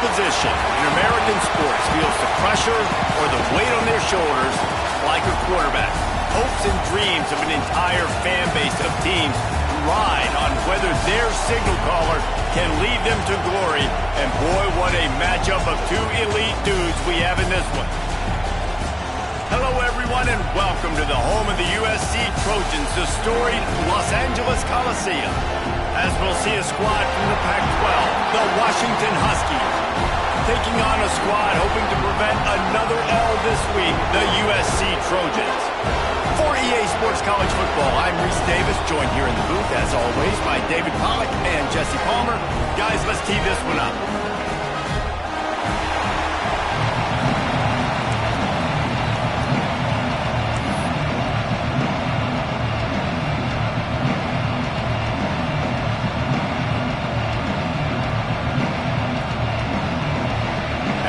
position in American sports feels the pressure or the weight on their shoulders like a quarterback. Hopes and dreams of an entire fan base of teams ride on whether their signal caller can lead them to glory. And boy, what a matchup of two elite dudes we have in this one. Hello, everyone, and welcome to the home of the USC Trojans, the storied Los Angeles Coliseum. As we'll see a squad from the Pac-12, the Washington Huskies, taking on a squad hoping to prevent another L this week, the USC Trojans. For EA Sports College Football, I'm Reese Davis, joined here in the booth, as always, by David Pollack and Jesse Palmer. Guys, let's tee this one up.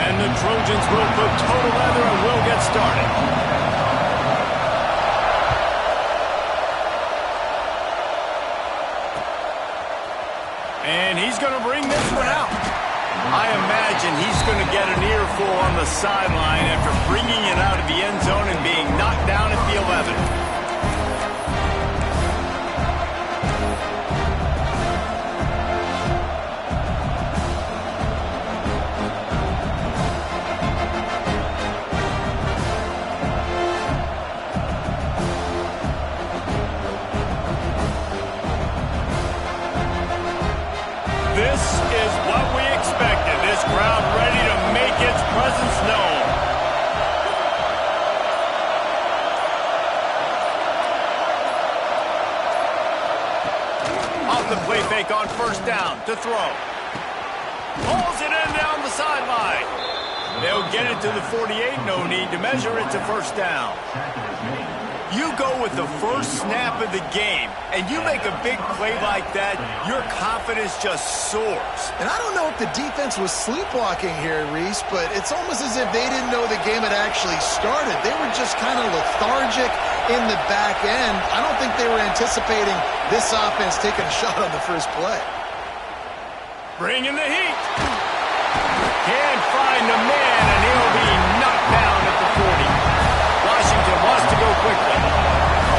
And the Trojans will put total leather and we'll get started. And he's going to bring this one out. I imagine he's going to get an earful on the sideline after bringing it out of the end zone and being knocked down at the 11. This is what we expected. This crowd ready to make its presence known. Off the play fake on first down to throw. Pulls it in down the sideline. They'll get it to the 48. No need to measure it to first down. You go with the first snap of the game, and you make a big play like that, your confidence just soars. And I don't know if the defense was sleepwalking here, Reese, but it's almost as if they didn't know the game had actually started. They were just kind of lethargic in the back end. I don't think they were anticipating this offense taking a shot on the first play. Bringing the heat. Can't find a man, and he'll be knocked down at the 40. Washington wants to go quickly.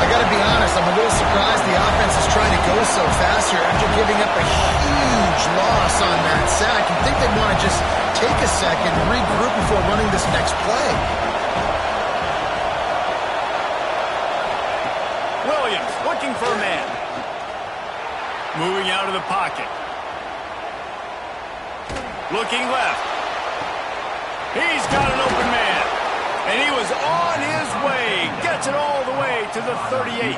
I got to be honest, I'm a little surprised the offense is trying to go so fast here after giving up a huge loss on that sack. You'd think they'd want to just take a second and regroup before running this next play. Williams looking for a man. Moving out of the pocket. Looking left. He's got an open man. And he was on his way. Gets it all the way to the 38.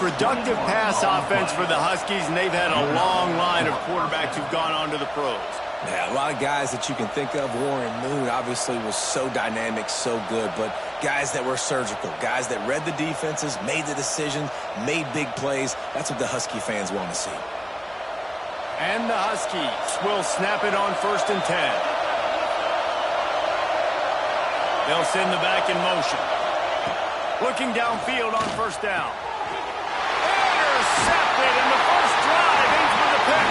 Productive pass offense for the Huskies, and they've had a long line of quarterbacks who've gone on to the pros. Yeah, a lot of guys that you can think of. Warren Moon obviously was so dynamic, so good, but guys that were surgical, guys that read the defenses, made the decisions, made big plays. That's what the Husky fans want to see. And the Huskies will snap it on 1st and 10. They'll send the back in motion. Looking downfield on first down. Intercepted, and the first drive ends with a pick.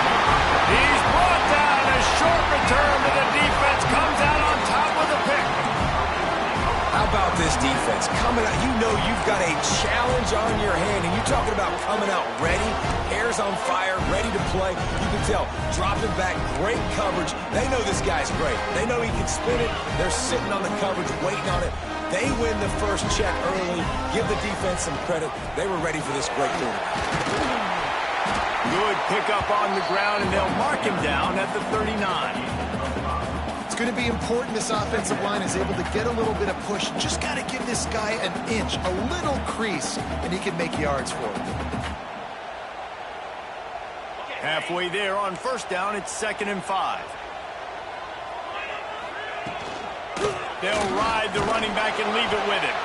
He's brought down. A short return to the defense. Comes out on top with a pick. How about this defense? Coming out, you know you've got a challenge on your hand, and you're talking about coming out ready, hair's on fire, ready to play. You can tell, dropping back, great coverage. They know this guy's great. They know he can spin it. They're sitting on the coverage, waiting on it. They win the first check early. Give the defense some credit. They were ready for this great quarterback. Good pickup on the ground, and they'll mark him down at the 39. It's going to be important this offensive line is able to get a little bit of push. Just got to give this guy an inch, a little crease, and he can make yards for it. Halfway there on first down, it's 2nd and 5. They'll ride the running back and leave it with him.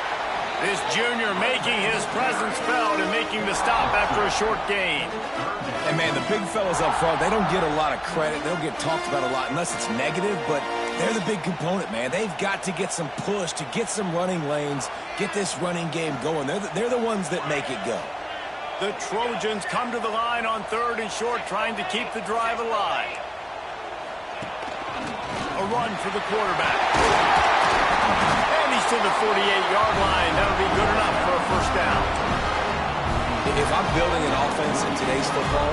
This junior making his presence felt and making the stop after a short gain. And, man, the big fellas up front, they don't get a lot of credit. They don't get talked about a lot unless it's negative, but they're the big component, man. They've got to get some push, to get some running lanes, get this running game going. They're the ones that make it go. The Trojans come to the line on 3rd and short, trying to keep the drive alive. A run for the quarterback. And he's to the 48-yard line. That'll be good enough for a first down. If I'm building an offense in today's football,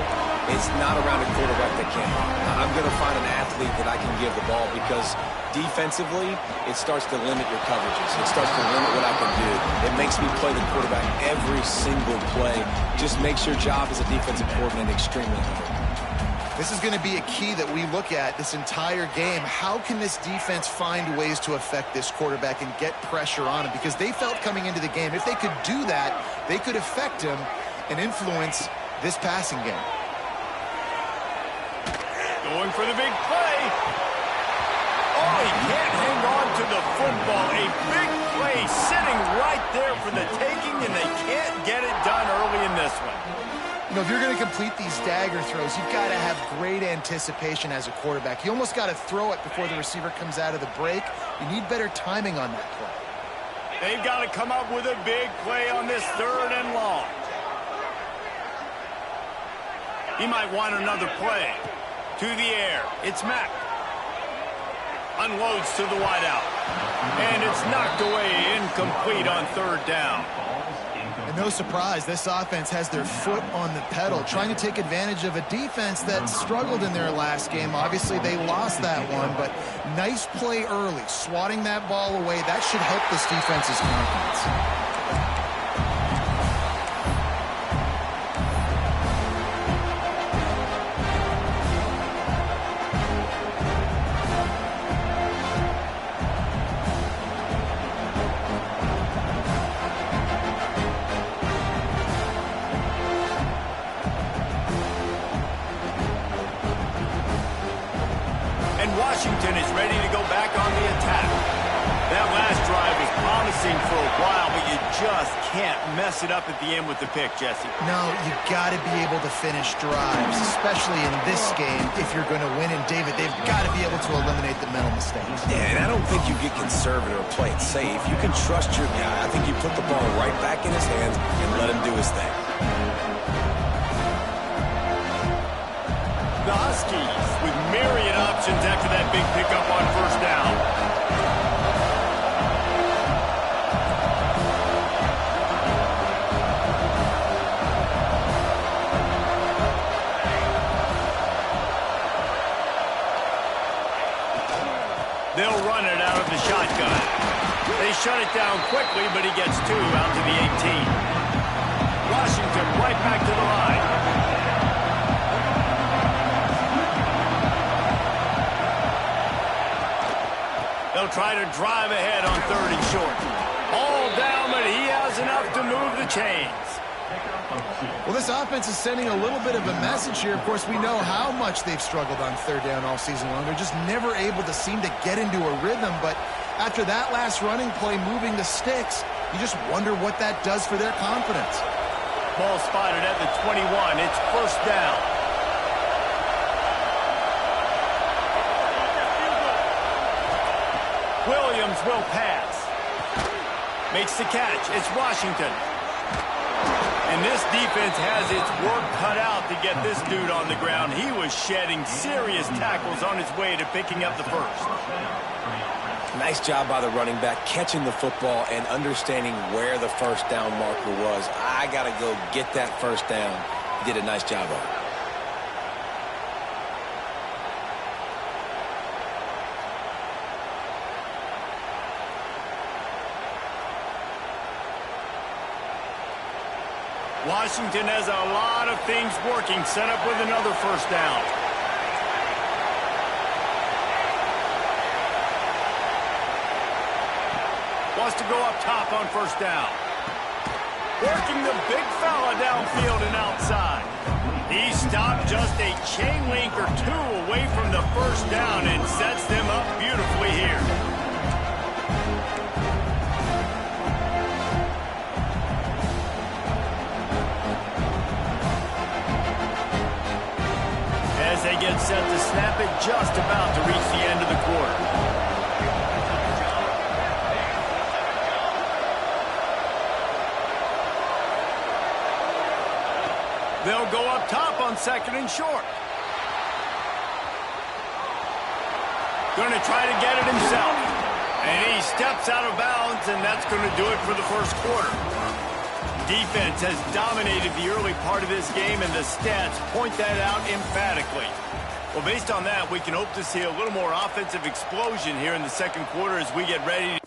it's not around a quarterback that can. I'm going to find an athlete that I can give the ball because defensively, it starts to limit your coverages. It starts to limit what I can do. It makes me play the quarterback every single play. Just makes your job as a defensive coordinator extremely hard. This is going to be a key that we look at this entire game. How can this defense find ways to affect this quarterback and get pressure on him? Because they felt coming into the game, if they could do that, they could affect him and influence this passing game. Going for the big play. Oh, he can't hang on to the football. A big play sitting right there for the taking, and they can't get it done early in this one. You know, if you're going to complete these dagger throws, you've got to have great anticipation as a quarterback. You almost got to throw it before the receiver comes out of the break. You need better timing on that play. They've got to come up with a big play on this 3rd and long. He might want another play. To the air. It's Mack. Unloads to the wideout. And it's knocked away, incomplete on 3rd down. And no surprise, this offense has their foot on the pedal, trying to take advantage of a defense that struggled in their last game. Obviously, they lost that one, but nice play early, swatting that ball away. That should help this defense's confidence. Washington is ready to go back on the attack. That last drive was promising for a while, but you just can't mess it up at the end with the pick, Jesse. No, you got to be able to finish drives, especially in this game if you're going to win. And, David, they've got to be able to eliminate the mental mistakes. Yeah, and I don't think you get conservative or play it safe. You can trust your guy. I think you put the ball right back in his hands and let him do his thing. The Huskies with myriad options after that big pickup on 1st down. They'll run it out of the shotgun. They shut it down quickly, but he gets 2 out to the 18. Washington right back to the line. They'll try to drive ahead on 3rd and short. All down, but he has enough to move the chains. Well, this offense is sending a little bit of a message here. Of course, we know how much they've struggled on 3rd down all season long. They're just never able to seem to get into a rhythm. But after that last running play, moving the sticks, you just wonder what that does for their confidence. Ball spotted at the 21. It's 1st down. Williams will pass. Makes the catch. It's Washington. And this defense has its work cut out to get this dude on the ground. He was shedding serious tackles on his way to picking up the first. Nice job by the running back, catching the football and understanding where the 1st down marker was. I got to go get that 1st down. He did a nice job of it. Washington has a lot of things working, set up with another 1st down. Wants to go up top on 1st down. Working the big fella downfield and outside. He stopped just a chain link or 2 away from the 1st down and sets them up beautifully here. As they get set to snap it, just about to reach the end of the quarter. They'll go up top on 2nd and short. Going to try to get it himself. And he steps out of bounds, and that's going to do it for the first quarter. Defense has dominated the early part of this game, and the stats point that out emphatically. Well, based on that, we can hope to see a little more offensive explosion here in the second quarter as we get ready to get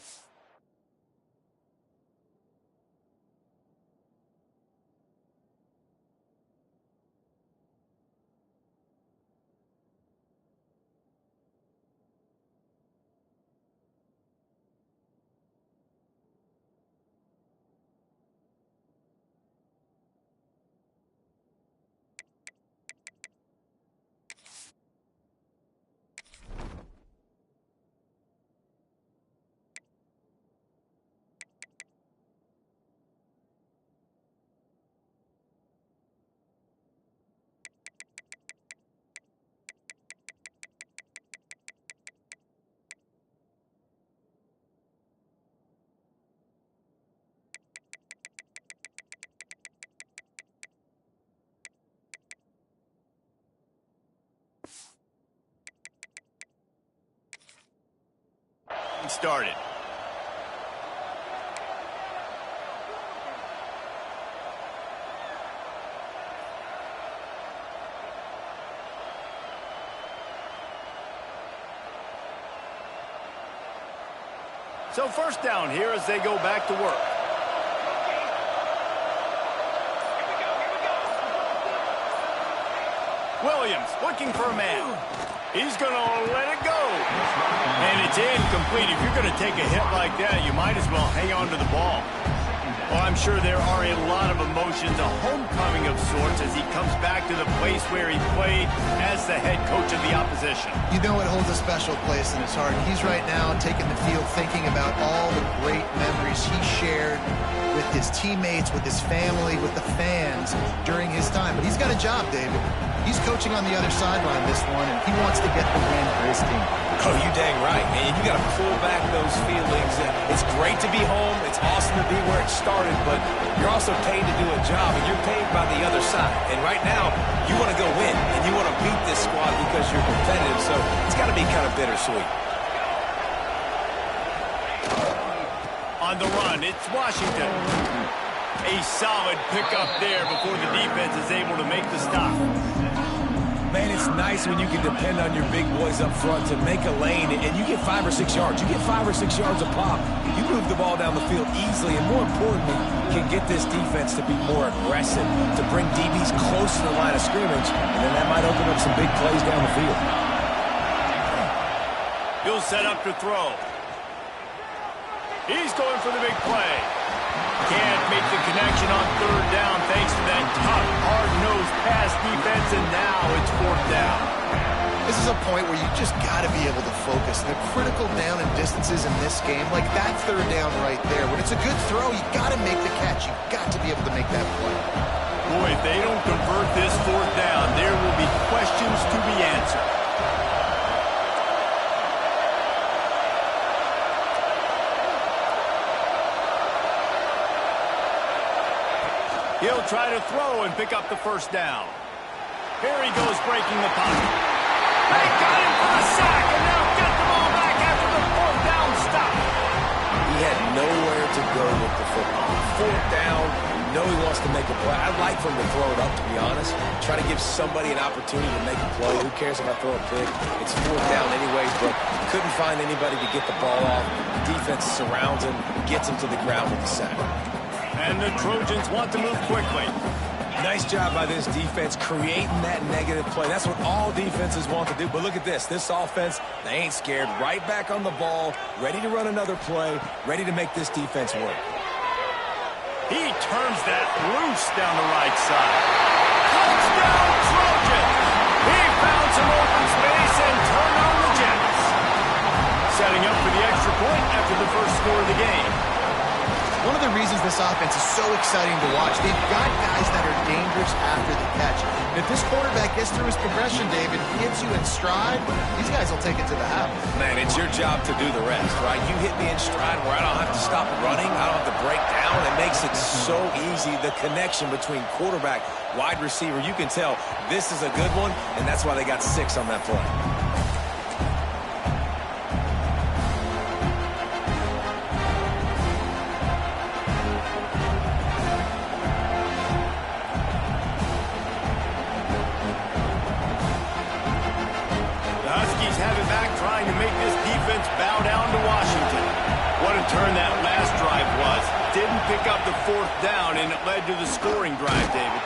started. So first down here as they go back to work. Williams looking for a man. He's going to let it go. And it's incomplete. If you're going to take a hit like that, you might as well hang on to the ball. Well, I'm sure there are a lot of emotions, a homecoming of sorts as he comes back to the place where he played as the head coach of the opposition. You know it holds a special place in his heart. He's right now taking the field thinking about all the great memories he shared with his teammates, with his family, with the fans during his time. But he's got a job, David. He's coaching on the other sideline this one, and he wants to get the win for his team. Oh, you dang right, man. You got to pull back those feelings. It's great to be home. It's awesome to be where it started, but you're also paid to do a job, and you're paid by the other side. And right now, you want to go win, and you want to beat this squad because you're competitive, so it's got to be kind of bittersweet. On the run, it's Washington. A solid pickup there before the defense is able to make the stop. Man, it's nice when you can depend on your big boys up front to make a lane, and you get 5 or 6 yards. You get 5 or 6 yards a pop. You move the ball down the field easily, and more importantly, can get this defense to be more aggressive, to bring DBs close to the line of scrimmage, and then that might open up some big plays down the field. He'll set up to throw. He's going for the big play. Can't make the connection on third down thanks to that tough, hard-nosed pass defense, and now it's fourth down. This is a point where you just got to be able to focus. The critical down and distances in this game, like that third down right there. When it's a good throw, you got to make the catch. You got to be able to make that play. Boy, if they don't convert this fourth down, there will be questions to be answered. He'll try to throw and pick up the first down. Here he goes breaking the pocket. They got him for a sack, and now get the ball back after the fourth down stop. He had nowhere to go with the football. Fourth down, you know he wants to make a play. I'd like for him to throw it up, to be honest. Try to give somebody an opportunity to make a play. Who cares if I throw a pick? It's fourth down anyways, but couldn't find anybody to get the ball off. The defense surrounds him, gets him to the ground with the sack. And the Trojans want to move quickly. Nice job by this defense creating that negative play. That's what all defenses want to do. But look at this. This offense, they ain't scared. Right back on the ball, ready to run another play, ready to make this defense work. He turns that loose down the right side. Touchdown, Trojans! He found some open space and turned on the Jets. Setting up for the extra point after the first score of the game. One of the reasons this offense is so exciting to watch, they've got guys that are dangerous after the catch. And if this quarterback gets through his progression, David, gets you in stride, these guys will take it to the house. Man, it's your job to do the rest, right? You hit me in stride where I don't have to stop running. I don't have to break down. It makes it so easy, the connection between quarterback, wide receiver. You can tell this is a good one, and that's why they got 6 on that play. trying to make this defense bow down to Washington. What a turn that last drive was. Didn't pick up the fourth down, and it led to the scoring drive, David.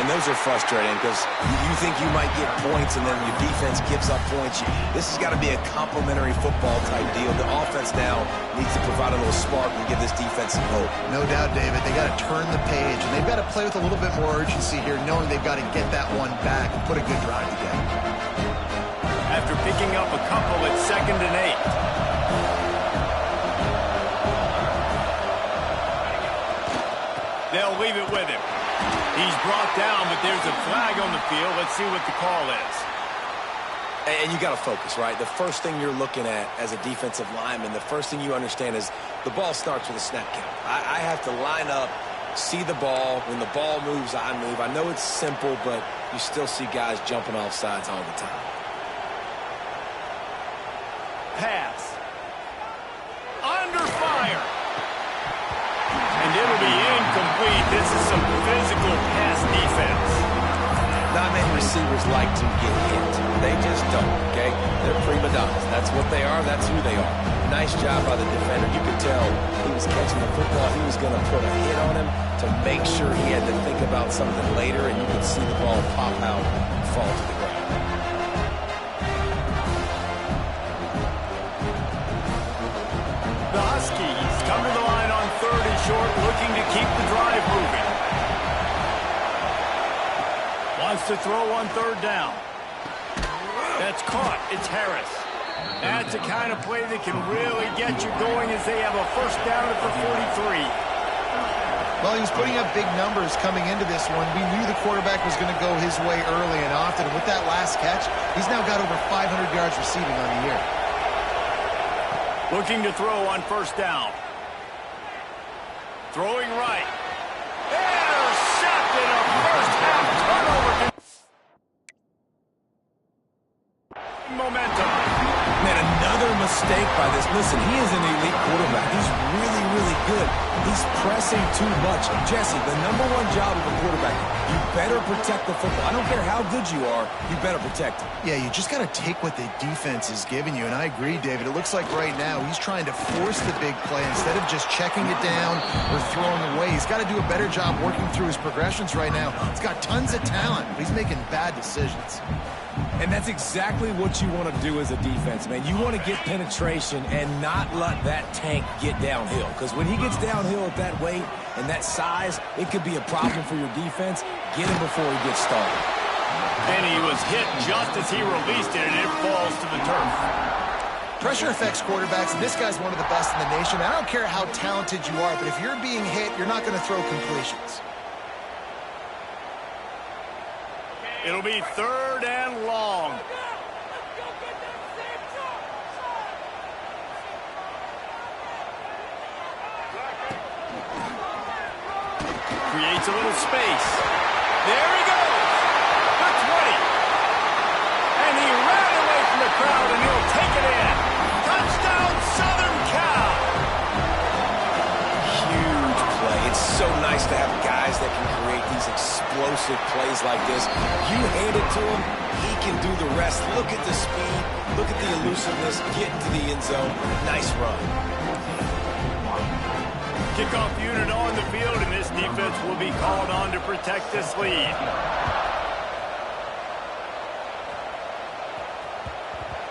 And those are frustrating because you think you might get points, and then your defense gives up points. This has got to be a complementary football type deal. The offense now needs to provide a little spark and give this defense some hope. No doubt, David. They got to turn the page, and they've got to play with a little bit more urgency here, knowing they've got to get that one back and put a good drive together. After picking up a couple at 2nd and 8. They'll leave it with him. He's brought down, but there's a flag on the field. Let's see what the call is. And you got to focus, right? The first thing you're looking at as a defensive lineman, the first thing you understand is the ball starts with a snap count. I have to line up, see the ball. When the ball moves, I move. I know it's simple, but you still see guys jumping off sides all the time. Pass. Under fire. And it'll be incomplete. This is some physical pass defense. Not many receivers like to get hit. They just don't, okay? They're prima donnas. That's what they are. That's who they are. Nice job by the defender. You could tell he was catching the football. He was going to put a hit on him to make sure he had to think about something later, and you could see the ball pop out and fall to the ground. The Huskies come to the line on 3rd and short, looking to keep the drive moving. Wants to throw on 3rd down. That's caught. It's Harris. That's the kind of play that can really get you going as they have a 1st down at the 43. Well, he was putting up big numbers coming into this one. We knew the quarterback was going to go his way early and often. And with that last catch, he's now got over 500 yards receiving on the year. Looking to throw on 1st down. Throwing right. Intercepted, a first-half turnover. Momentum. Man, another mistake by this. Listen, he is an elite quarterback. He's really, really good. He's pressing too much. Jesse, the #1 job of a quarterback, you better protect the football. I don't care how good you are, you better protect it. Yeah, you just got to take what the defense is giving you. And I agree, David. It looks like right now he's trying to force the big play instead of just checking it down or throwing away. He's got to do a better job working through his progressions right now. He's got tons of talent, but he's making bad decisions. And that's exactly what you want to do as a defense, man. You want to get penetration and not let that tank get downhill. Because when he gets downhill at that weight and that size, it could be a problem for your defense. Get him before he gets started. And he was hit just as he released it, and it falls to the turf. Pressure affects quarterbacks, and this guy's one of the best in the nation. I don't care how talented you are, but if you're being hit, you're not going to throw completions. It'll be 3rd and long. Creates a little space. There he goes. The 20. And he ran away from the crowd, and he'll take it in. Touchdown, Southern Cal. Huge play. It's so nice to have guys that can create these explosive plays like this. You hand it to him, he can do the rest. Look at the speed. Look at the elusiveness. Get into the end zone. Nice run. Kickoff unit on the field, and this defense will be called on to protect this lead.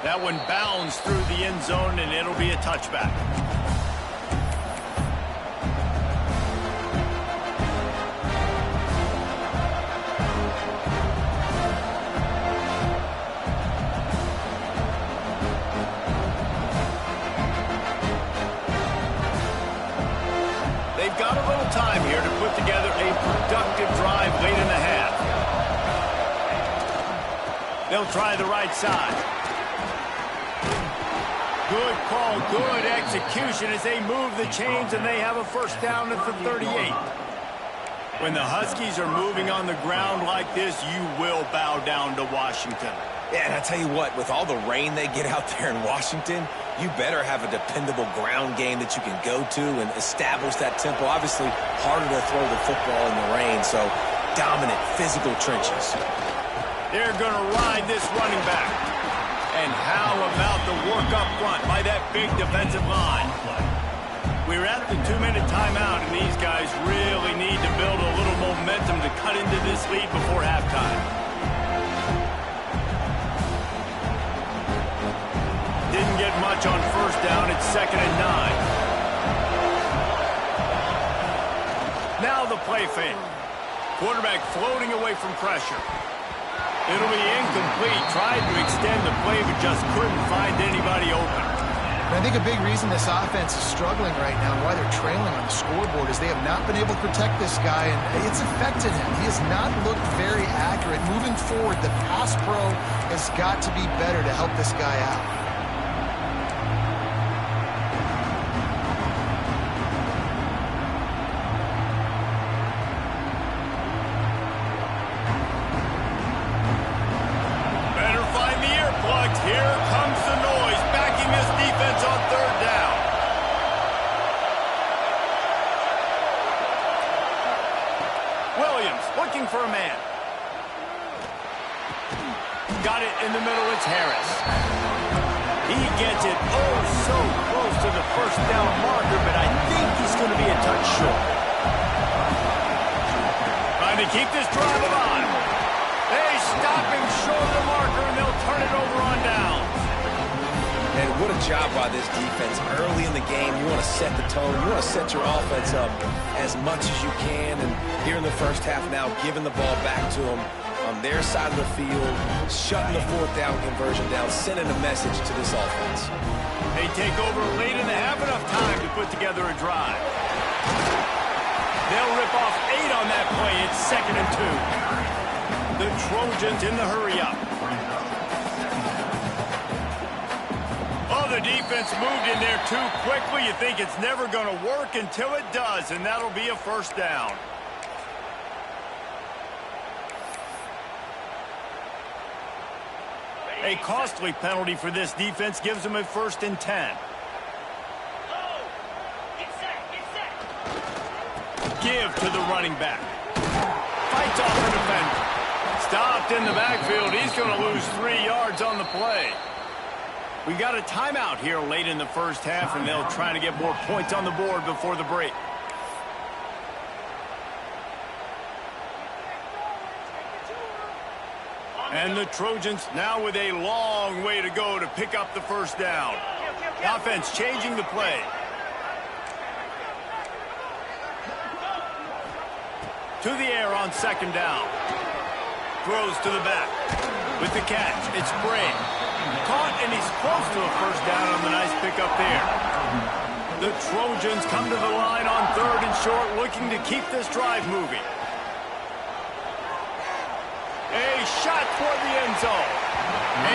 That one bounds through the end zone, and it'll be a touchback. They've got a little time here to put together a productive drive late in the half. They'll try the right side. Good call, good execution as they move the chains, and they have a 1st down at the 38. When the Huskies are moving on the ground like this, you will bow down to Washington. Yeah, and I tell you what, with all the rain they get out there in Washington, you better have a dependable ground game that you can go to and establish that tempo. Obviously, harder to throw the football in the rain, so dominant, physical trenches. They're going to ride this running back. And how about the work up front by that big defensive line? We're at the 2-minute timeout, and these guys really need to build a little momentum to cut into this lead before halftime. Didn't get much on first down. It's 2nd and 9. Now the play fake. Quarterback floating away from pressure. It'll be incomplete. Tried to extend the play, but just couldn't find anybody open. And I think a big reason this offense is struggling right now and why they're trailing on the scoreboard is they have not been able to protect this guy, and it's affected him. He has not looked very accurate. Moving forward, the pass pro has got to be better to help this guy out. Here comes the noise, backing this defense on 3rd down. Williams looking for a man. Got it in the middle, it's Harris. He gets it so close to the 1st down marker, but I think he's going to be a touch short. Trying to keep this drive alive. They stop him short of the marker, and they'll turn it over on downs. And what a job by this defense. Early in the game, you want to set the tone. You want to set your offense up as much as you can. And here in the first half now, giving the ball back to them on their side of the field, shutting the 4th down conversion down, sending a message to this offense. They take over late in the half, enough time to put together a drive. They'll rip off 8 on that play. It's 2nd and 2. The Trojans in the hurry-up. Oh, the defense moved in there too quickly. You think it's never going to work until it does, and that'll be a 1st down. A costly penalty for this defense gives them a 1st and 10. Give to the running back. Fights off the defender. Stopped in the backfield. He's going to lose 3 yards on the play. We got a timeout here late in the first half, and they'll try to get more points on the board before the break. And the Trojans now with a long way to go to pick up the 1st down. The offense changing the play. To the air on 2nd down. Throws to the back. With the catch, it's Bray. Caught, and he's close to a 1st down on the nice pickup there. The Trojans come to the line on 3rd and short, looking to keep this drive moving. A shot toward the end zone.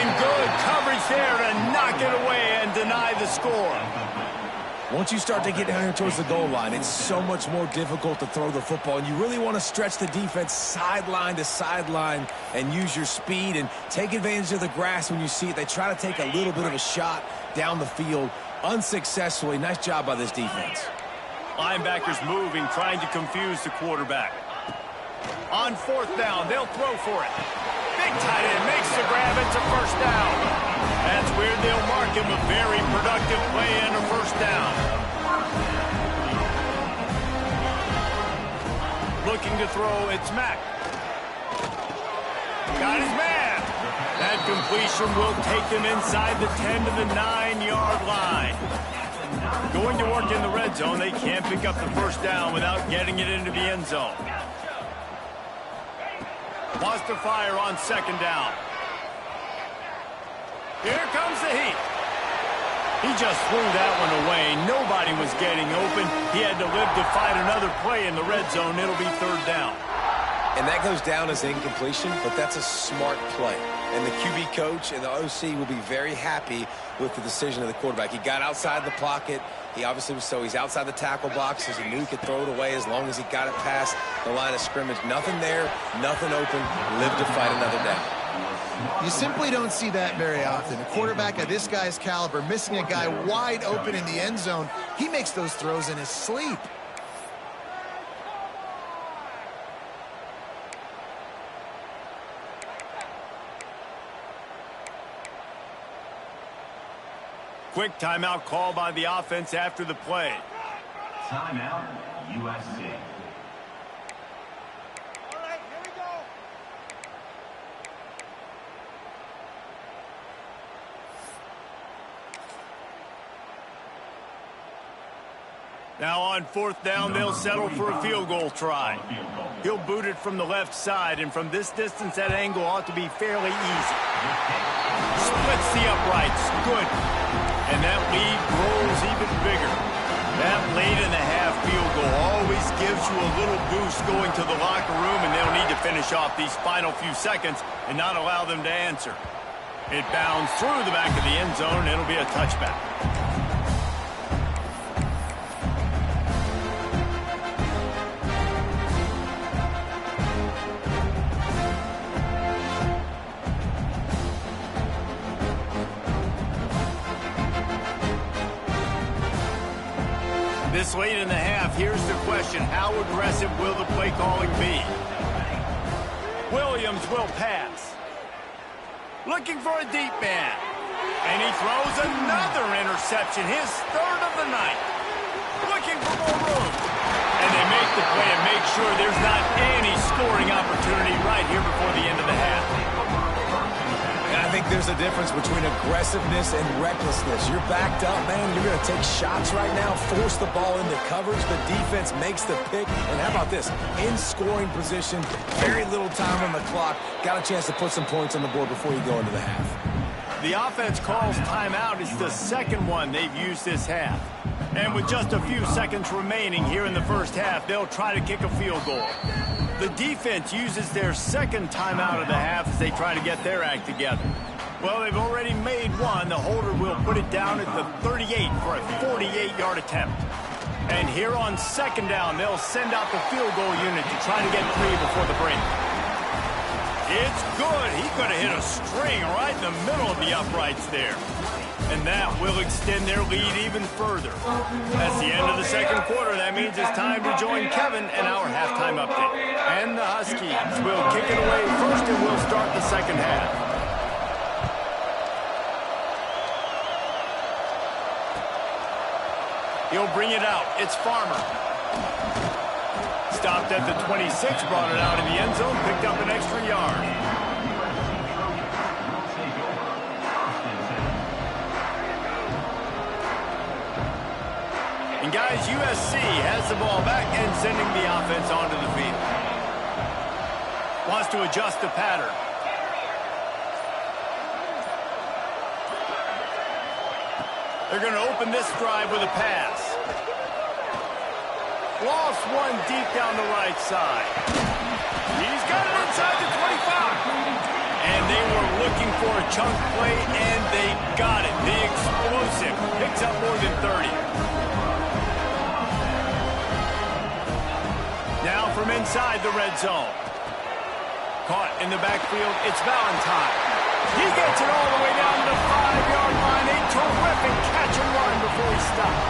And good coverage there to knock it away and deny the score. Once you start to get down here towards the goal line, it's so much more difficult to throw the football, and you really want to stretch the defense sideline to sideline and use your speed and take advantage of the grass when you see it. They try to take a little bit of a shot down the field unsuccessfully. Nice job by this defense. Linebackers moving, trying to confuse the quarterback. On 4th down, they'll throw for it. Big tight end makes the grab. It's a 1st down. That's weird. They'll mark him a very productive play and a 1st down. Looking to throw, it's Mack. Got his man. That completion will take them inside the 10 to the 9-yard line. Going to work in the red zone. They can't pick up the 1st down without getting it into the end zone. Wants to fire on 2nd down. Here comes the heat. He just threw that one away. Nobody was getting open. He had to live to fight another play in the red zone. It'll be 3rd down. And that goes down as incompletion, but that's a smart play. And the QB coach and the OC will be very happy with the decision of the quarterback. He got outside the pocket. He obviously was he's outside the tackle box, as he knew he could throw it away as long as he got it past the line of scrimmage. Nothing there, nothing open. Live to fight another down. You simply don't see that very often. A quarterback of this guy's caliber missing a guy wide open in the end zone. He makes those throws in his sleep. quick timeout call by the offense after the play. Timeout, USC. Now on 4th down, they'll settle for a field goal try. He'll boot it from the left side, and from this distance, that angle ought to be fairly easy. Splits the uprights. Good. And that lead grows even bigger. That late in the half field goal always gives you a little boost going to the locker room, and they'll need to finish off these final few seconds and not allow them to answer. It bounds through the back of the end zone, and it'll be a touchback. This late in the half, here's the question. How aggressive will the play calling be? Williams will pass. Looking for a deep man. And he throws another interception, his 3rd of the night. Looking for more room. And they make the play and make sure there's not any scoring opportunity right here before the end of the half. I think there's a difference between aggressiveness and recklessness. You're backed up, man. You're going to take shots right now, force the ball into coverage. The defense makes the pick. And how about this? In scoring position, very little time on the clock. Got a chance to put some points on the board before you go into the half. The offense calls timeout. It's the second one they've used this half. And with just a few seconds remaining here in the first half, they'll try to kick a field goal. The defense uses their second timeout of the half as they try to get their act together. Well, they've already made one. The holder will put it down at the 38 for a 48-yard attempt. And here on 2nd down, they'll send out the field goal unit to try to get 3 before the break. It's good. He could have hit a string right in the middle of the uprights there. And that will extend their lead even further. That's the end of the second quarter. That means it's time to join Kevin and our halftime update. And the Huskies will kick it away first, and we'll start the second half. He'll bring it out. It's Farmer. Stopped at the 26, brought it out in the end zone, picked up an extra yard. And guys, USC has the ball back and sending the offense onto the field. Wants to adjust the pattern. They're going to open this drive with a pass. Lost one deep down the right side. He's got it inside the 25. And they were looking for a chunk play, and they got it. The explosive picks up more than 30. Now from inside the red zone. Caught in the backfield, it's Valentine. He gets it all the way down to the 5-yard line. A terrific catch and run before he stopped.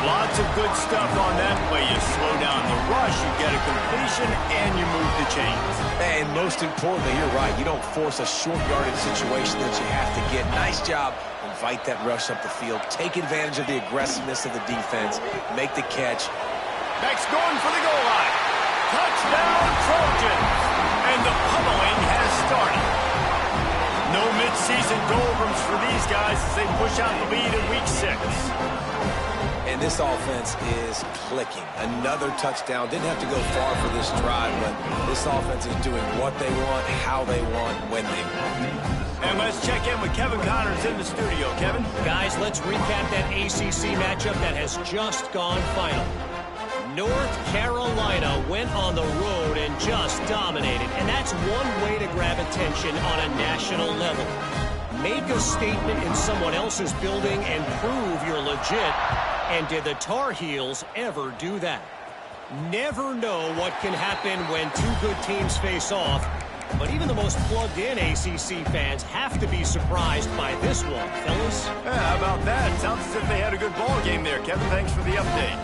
Lots of good stuff on that play. You slow down the rush, you get a completion, and you move the chains. And most importantly, you're right. You don't force a short yardage situation that you have to get. Nice job. Invite that rush up the field. Take advantage of the aggressiveness of the defense. Make the catch. Beck's going for the goal line. Touchdown, Trojans. And the pummeling has started. No midseason doldrums for these guys as they push out the lead in week 6. And this offense is clicking. Another touchdown. Didn't have to go far for this drive, but this offense is doing what they want, how they want, when they want. And let's check in with Kevin Connors in the studio. Kevin? Guys, let's recap that ACC matchup that has just gone final. North Carolina went on the road and just dominated. And that's one way to grab attention on a national level. Make a statement in someone else's building and prove you're legit. And did the Tar Heels ever do that? Never know what can happen when two good teams face off. But even the most plugged-in ACC fans have to be surprised by this one, fellas. Yeah, how about that? Sounds as if they had a good ball game there. Kevin, thanks for the update.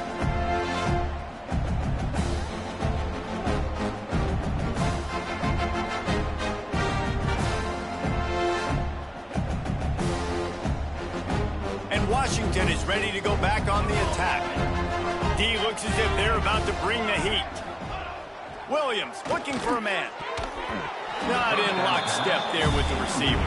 Washington is ready to go back on the attack. D looks as if they're about to bring the heat. Williams looking for a man. Not in lockstep there with the receiver.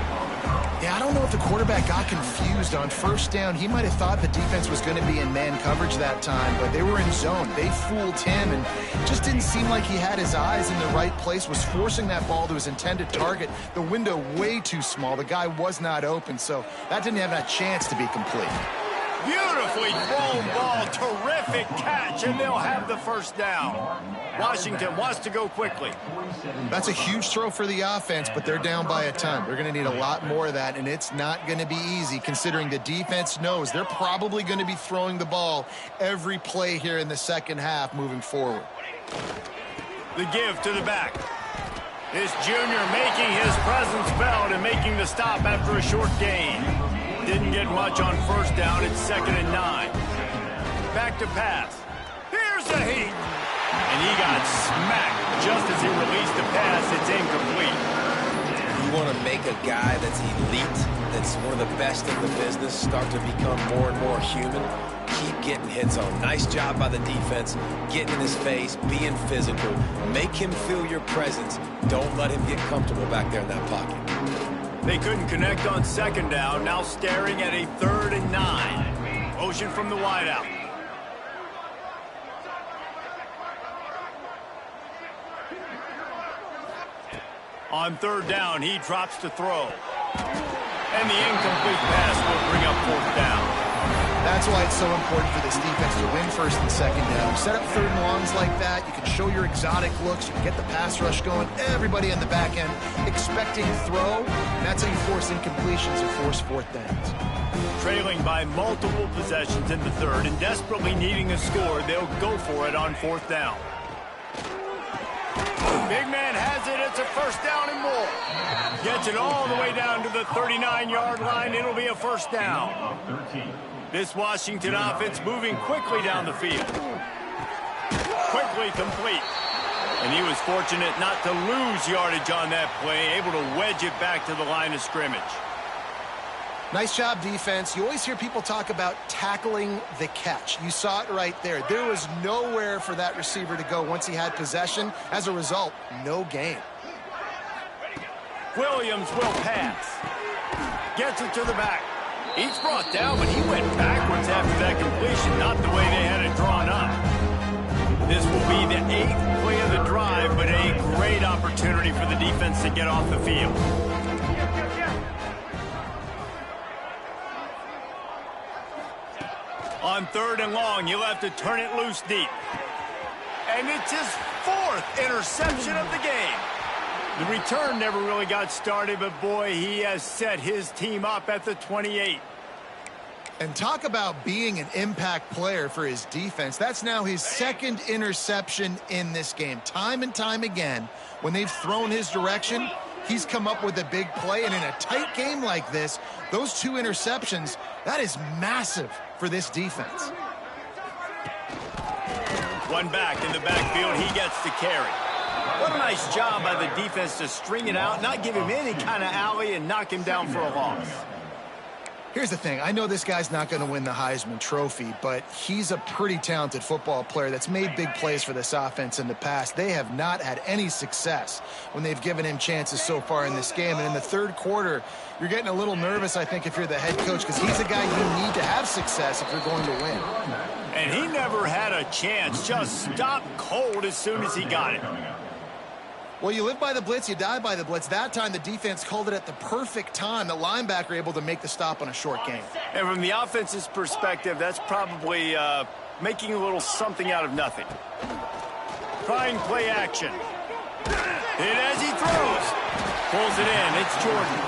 Yeah, I don't know if the quarterback got confused on first down. He might have thought the defense was going to be in man coverage that time, but they were in zone. They fooled him, and it just didn't seem like he had his eyes in the right place, was forcing that ball to his intended target. The window way too small. The guy was not open, so that didn't have a chance to be complete. Beautifully thrown ball. Terrific catch, and they'll have the first down. Washington wants to go quickly. That's a huge throw for the offense, but they're down by a ton. They're going to need a lot more of that, and it's not going to be easy considering the defense knows they're probably going to be throwing the ball every play here in the second half moving forward. The give to the back. This junior making his presence felt and making the stop after a short gain. Didn't get much on first down. It's 2nd and 9. Back to pass. Here's the heat. And he got smacked just as he released the pass. It's incomplete. You want to make a guy that's elite, that's one of the best in the business, start to become more and more human. Keep getting hits on. Nice job by the defense. Getting in his face, being physical. Make him feel your presence. Don't let him get comfortable back there in that pocket. They couldn't connect on 2nd down. Now staring at a 3rd and 9. Motion from the wideout. On 3rd down, he drops to throw. And the incomplete pass will bring up 4th down. That's why it's so important for this defense to win 1st and 2nd down. Set up 3rd and longs like that. You can show your exotic looks. You can get the pass rush going. Everybody in the back end expecting throw. And that's how you force incompletions or force 4th downs. Trailing by multiple possessions in the 3rd and desperately needing a score, they'll go for it on 4th down. Big man has it. It's a 1st down and more. Gets it all the way down to the 39-yard line. It'll be a 1st down. This Washington offense moving quickly down the field. Quickly complete. And he was fortunate not to lose yardage on that play, able to wedge it back to the line of scrimmage. Nice job, defense. You always hear people talk about tackling the catch. You saw it right there. There was nowhere for that receiver to go once he had possession. As a result, no gain. Williams will pass. Gets it to the back. He's brought down, but he went backwards after that completion, not the way they had it drawn up. This will be the 8th play of the drive, but a great opportunity for the defense to get off the field. On 3rd and long, he'll have to turn it loose deep. And it's his 4th interception of the game. The return never really got started, but boy, he has set his team up at the 28. And talk about being an impact player for his defense. That's now his 2nd interception in this game. Time and time again, when they've thrown his direction, he's come up with a big play. And in a tight game like this, those 2 interceptions, that is massive for this defense. One back in the backfield, he gets the carry. What a nice job by the defense to string it out, not give him any kind of alley, and knock him down for a loss. Here's the thing. I know this guy's not going to win the Heisman Trophy, but he's a pretty talented football player that's made big plays for this offense in the past. They have not had any success when they've given him chances so far in this game. And in the 3rd quarter, you're getting a little nervous, I think, if you're the head coach, because he's a guy you need to have success if you're going to win. And he never had a chance. Just stopped cold as soon as he got it. Well, you live by the blitz, you die by the blitz. That time, the defense called it at the perfect time. The linebacker able to make the stop on a short gain. And from the offense's perspective, that's probably making a little something out of nothing. Trying play action. And as he throws, pulls it in. It's Jordan.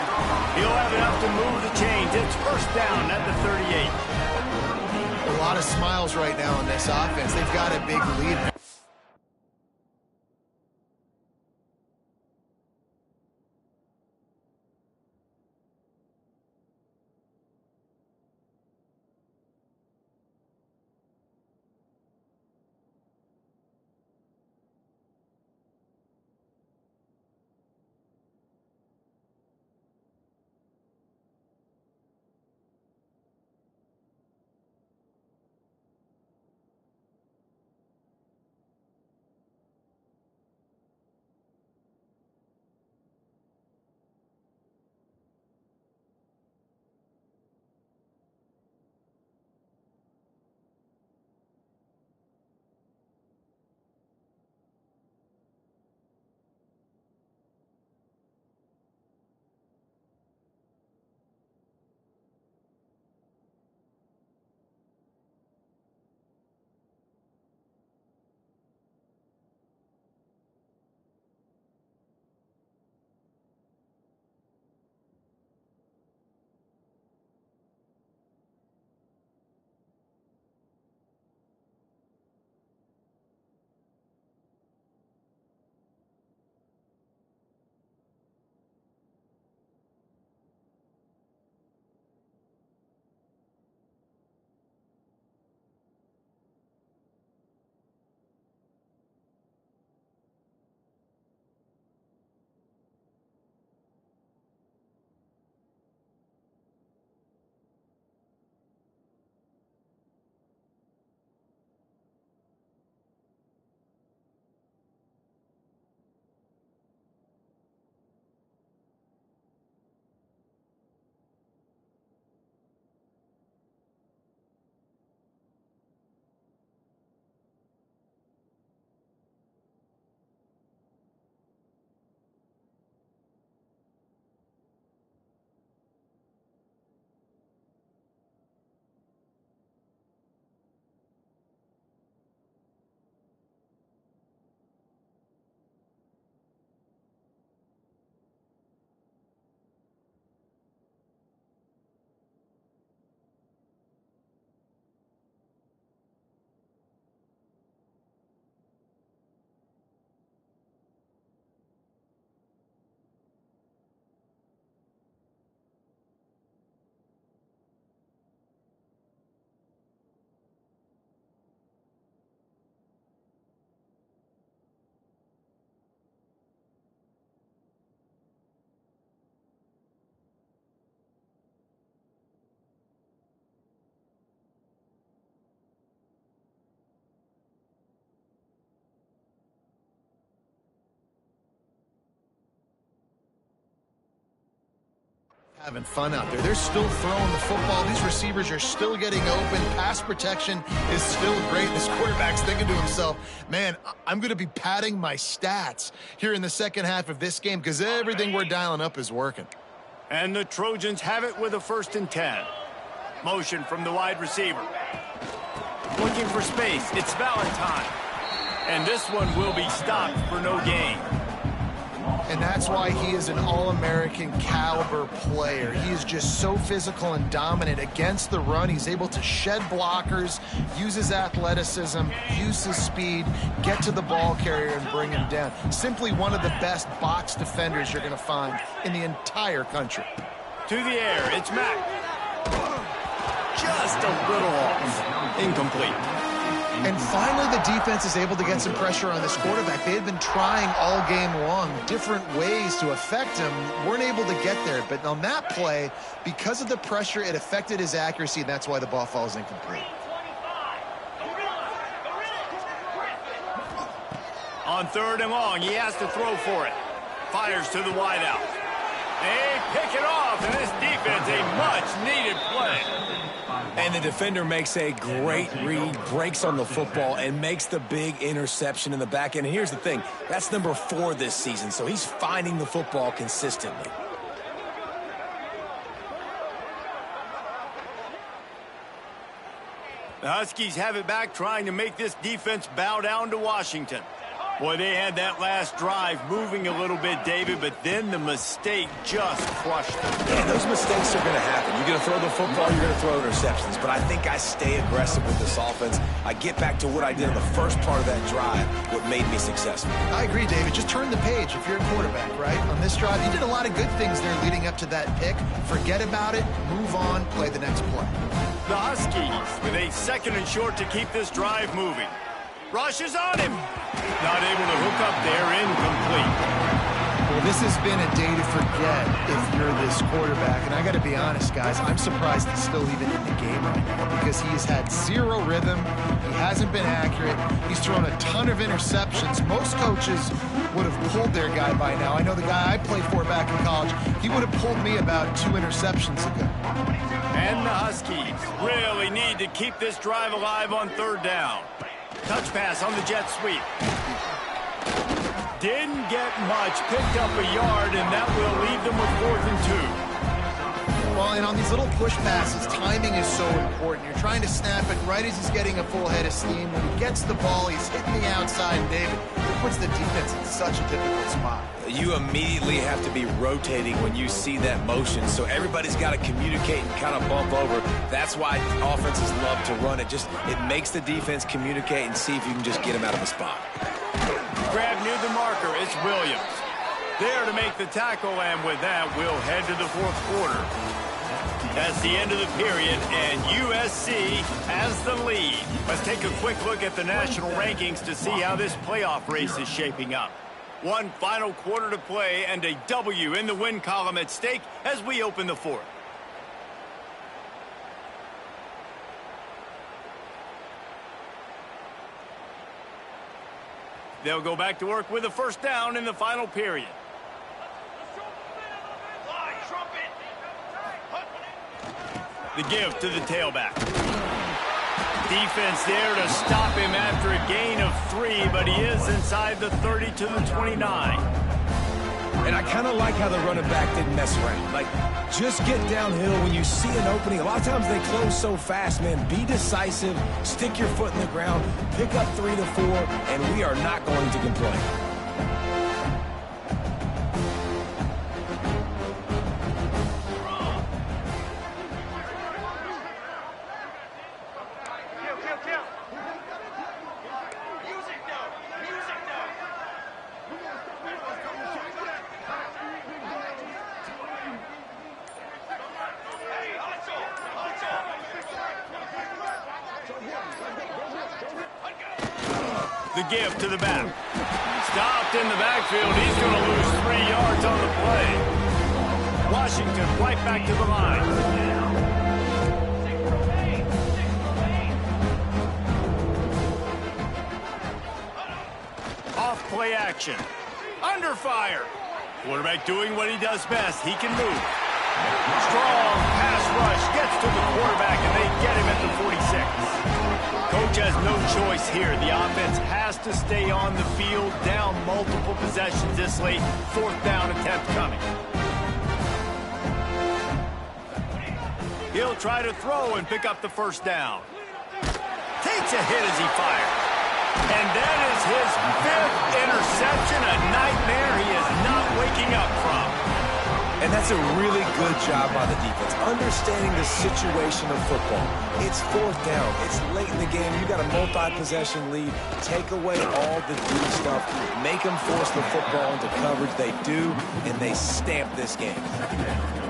He'll have enough to move the chains. It's 1st down at the 38. A lot of smiles right now in this offense. They've got a big lead. Having fun out there. They're still throwing the football. These receivers are still getting open. Pass protection is still great. This quarterback's thinking to himself, man, I'm going to be padding my stats here in the second half of this game because everything we're dialing up is working. And the Trojans have it with a 1st and 10. Motion from the wide receiver. Looking for space. It's Valentine. And this one will be stopped for no gain. And that's why he is an All-American caliber player. He is just so physical and dominant against the run. He's able to shed blockers, use his athleticism, use his speed, get to the ball carrier and bring him down. Simply one of the best box defenders you're going to find in the entire country. To the air, it's Mack. Just a little off. Incomplete. And finally, the defense is able to get some pressure on this quarterback. They had been trying all game long different ways to affect him. Weren't able to get there. But on that play, because of the pressure, it affected his accuracy, and that's why the ball falls incomplete. On 3rd and long, he has to throw for it. Fires to the wideout. They pick it off, and this defense, a much-needed play. And the defender makes a great read, breaks on the football, and makes the big interception in the back end. And here's the thing, that's number 4 this season, so he's finding the football consistently. The Huskies have it back, trying to make this defense bow down to Washington. Boy, they had that last drive moving a little bit, David, but then the mistake just crushed them. Yeah, those mistakes are going to happen. You're going to throw the football, you're going to throw interceptions. But I think I stay aggressive with this offense. I get back to what I did in the first part of that drive, what made me successful. I agree, David. Just turn the page if you're a quarterback, right? On this drive, you did a lot of good things there leading up to that pick. Forget about it, move on, play the next play. The Huskies with a 2nd and short to keep this drive moving. Rushes on him. Not able to hook up there, incomplete. Well, this has been a day to forget if you're this quarterback. And I got to be honest, guys, I'm surprised he's still even in the game right now because he has had 0 rhythm. He hasn't been accurate. He's thrown a ton of interceptions. Most coaches would have pulled their guy by now. I know the guy I played for back in college, he would have pulled me about 2 interceptions ago. And the Huskies really need to keep this drive alive on 3rd down. Touch pass on the jet sweep. Didn't get much, picked up a yard, and that will leave them with 4th and 2. Well, and on these little push passes, timing is so important. You're trying to snap it right as he's getting a full head of steam. When he gets the ball, he's hitting the outside, and David, it puts the defense in such a difficult spot. You immediately have to be rotating when you see that motion, so everybody's got to communicate and kind of bump over. That's why offenses love to run it. It makes the defense communicate and see if you can just get them out of the spot. Grab near the marker, it's Williams. There to make the tackle, and with that, we'll head to the 4th quarter. That's the end of the period, and USC has the lead. Let's take a quick look at the national rankings to see how this playoff race is shaping up. One final quarter to play, and a W in the win column at stake as we open the 4th. They'll go back to work with a 1st down in the final period. The give to the tailback. Defense there to stop him after a gain of 3, but he is inside the 30 to the 29. And I kind of like how the running back didn't mess around. Like, just get downhill when you see an opening. A lot of times they close so fast, man. Be decisive, stick your foot in the ground, pick up 3 to 4, and we are not going to complain. The give to the back. Stopped in the backfield. He's going to lose 3 yards on the play. Washington right back to the line. Off play action. Under fire. Quarterback doing what he does best. He can move. Strong pass rush gets to the quarterback, and they get him at the 46. Coach has no choice here. The offense has to stay on the field, down multiple possessions this late. 4th down attempt coming. He'll try to throw and pick up the 1st down. Takes a hit as he fires. And that is his 5th interception, a nightmare he is not waking up from. And that's a really good job by the defense, understanding the situation of football. It's 4th down. It's late in the game. You got a multi-possession lead. Take away all the deep stuff. Make them force the football into coverage. They do, and they stamp this game.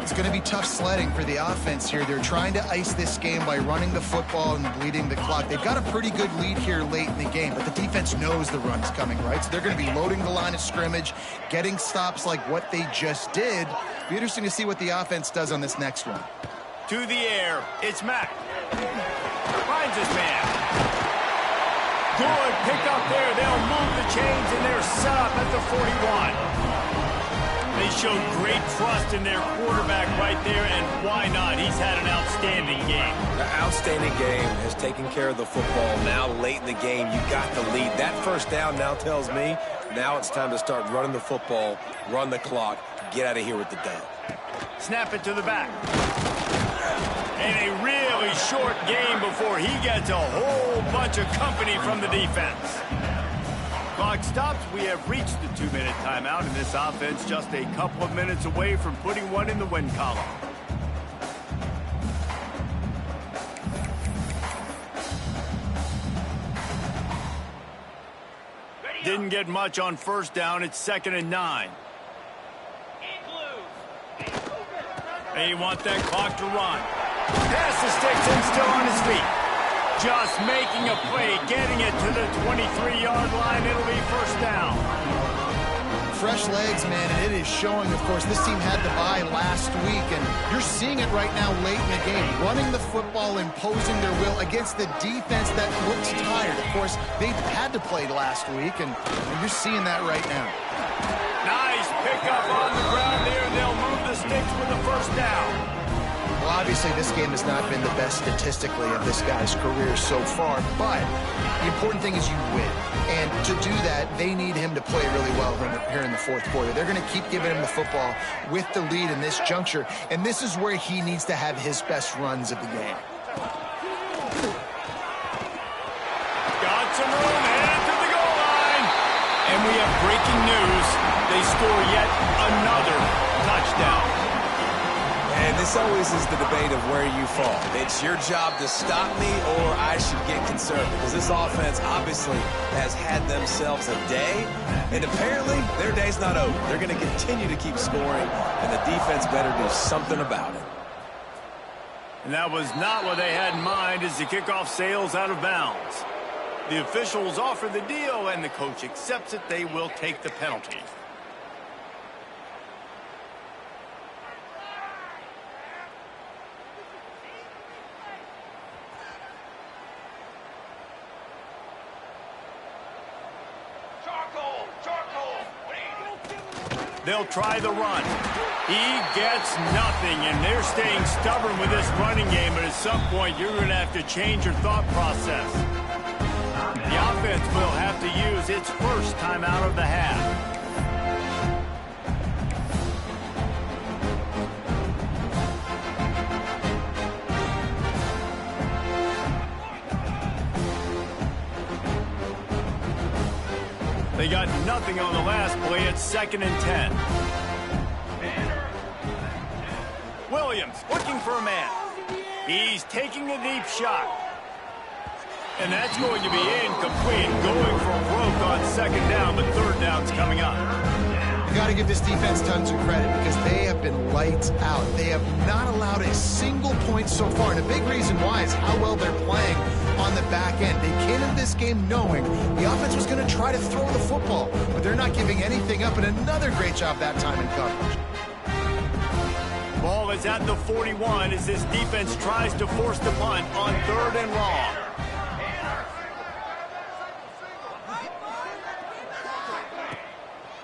It's going to be tough sledding for the offense here. They're trying to ice this game by running the football and bleeding the clock. They've got a pretty good lead here late in the game, but the defense knows the run's coming, right? So they're going to be loading the line of scrimmage, getting stops like what they just did. It'll be interesting to see what the offense does on this next one. To the air, it's Mack. Finds his man. Good pick up there. They'll move the chains, and they're set up at the 41. They showed great trust in their quarterback right there, and why not? He's had an outstanding game. The outstanding game has taken care of the football. Now, late in the game, you got the lead. That 1st down now tells me now it's time to start running the football, run the clock, get out of here with the dub. Snap it to the back. And a really short game before he gets a whole bunch of company from the defense. Clock stops. We have reached the 2-minute timeout, and this offense just a couple of minutes away from putting one in the win column. Didn't get much on 1st down. It's 2nd and 9. They want that clock to run. Pass the sticks and still on his feet. Just making a play, getting it to the 23-yard line. It'll be 1st down. Fresh legs, man, and it is showing, of course. This team had the bye last week, and you're seeing it right now late in the game. Running the football, imposing their will against the defense that looks tired. Of course, they had to play last week, and you're seeing that right now. Nice pickup on the ground there. They'll move the sticks with the 1st down. Well, obviously, this game has not been the best statistically of this guy's career so far, but the important thing is you win. And to do that, they need him to play really well here in the 4th quarter. They're going to keep giving him the football with the lead in this juncture, and this is where he needs to have his best runs of the game. Got some room, headed to the goal line. And we have breaking news. They score yet another touchdown. And this always is the debate of where you fall. It's your job to stop me, or I should get concerned, because this offense obviously has had themselves a day, and apparently their day's not over. They're going to continue to keep scoring, and the defense better do something about it. And that was not what they had in mind as the kickoff sails out of bounds. The officials offer the deal, and the coach accepts it. They will take the penalty. They'll try the run. He gets nothing, and they're staying stubborn with this running game, but at some point you're going to have to change your thought process. The offense will have to use its 1st timeout of the half. They got nothing on the last play. It's 2nd and 10. Williams looking for a man. He's taking a deep shot. And that's going to be incomplete. Going for broke on 2nd down, but 3rd down's coming up. You got to give this defense tons of credit because they have been lights out. They have not allowed a single point so far, and a big reason why is how well they're playing on the back end. They came into this game knowing the offense was going to try to throw the football, but they're not giving anything up, and another great job that time in coverage. Ball is at the 41 as this defense tries to force the punt on 3rd and long.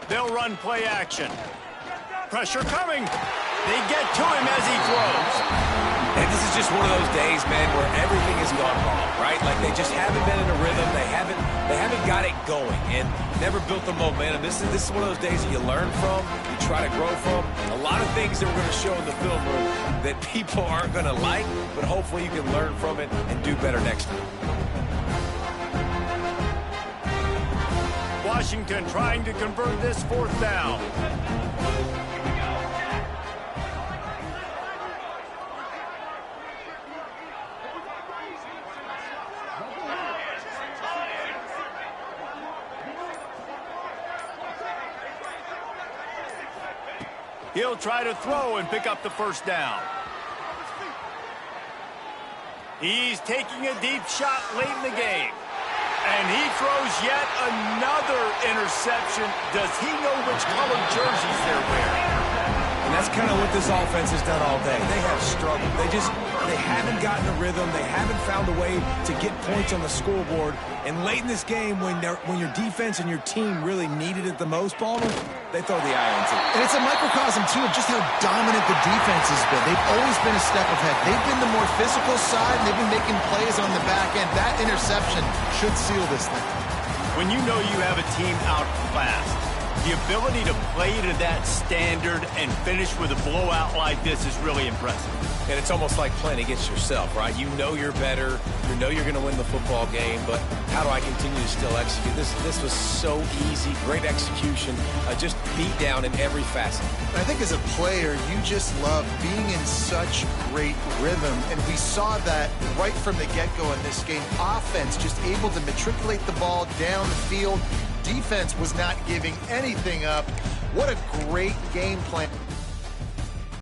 They'll run play action. Pressure coming. They get to him as he throws. And this is just one of those days, man, where everything has gone wrong, right? Like they just haven't been in a rhythm. They haven't got it going and never built the momentum. This is one of those days that you learn from, you try to grow from. A lot of things that we're going to show in the film room that people aren't going to like, but hopefully you can learn from it and do better next time. Washington trying to convert this 4th down. He'll try to throw and pick up the 1st down. He's taking a deep shot late in the game. And he throws yet another interception. Does he know which colored jerseys they're wearing? And that's kind of what this offense has done all day. They have struggled. They haven't gotten a rhythm. They haven't found a way to get points on the scoreboard. And late in this game, when your defense and your team really needed it the most, Ballmer, they throw the iron too. And it's a microcosm, too, of just how dominant the defense has been. They've always been a step ahead. They've been the more physical side, and they've been making plays on the back end. That interception should seal this thing. When you know you have a team outclassed, the ability to play to that standard and finish with a blowout like this is really impressive. And it's almost like playing against yourself, right? You know you're better. You know you're going to win the football game, but how do I continue to still execute? This was so easy. Great execution. Just beat down in every facet. I think as a player, you just love being in such great rhythm, and we saw that right from the get-go in this game. Offense just able to matriculate the ball down the field. Defense was not giving anything up. What a great game plan.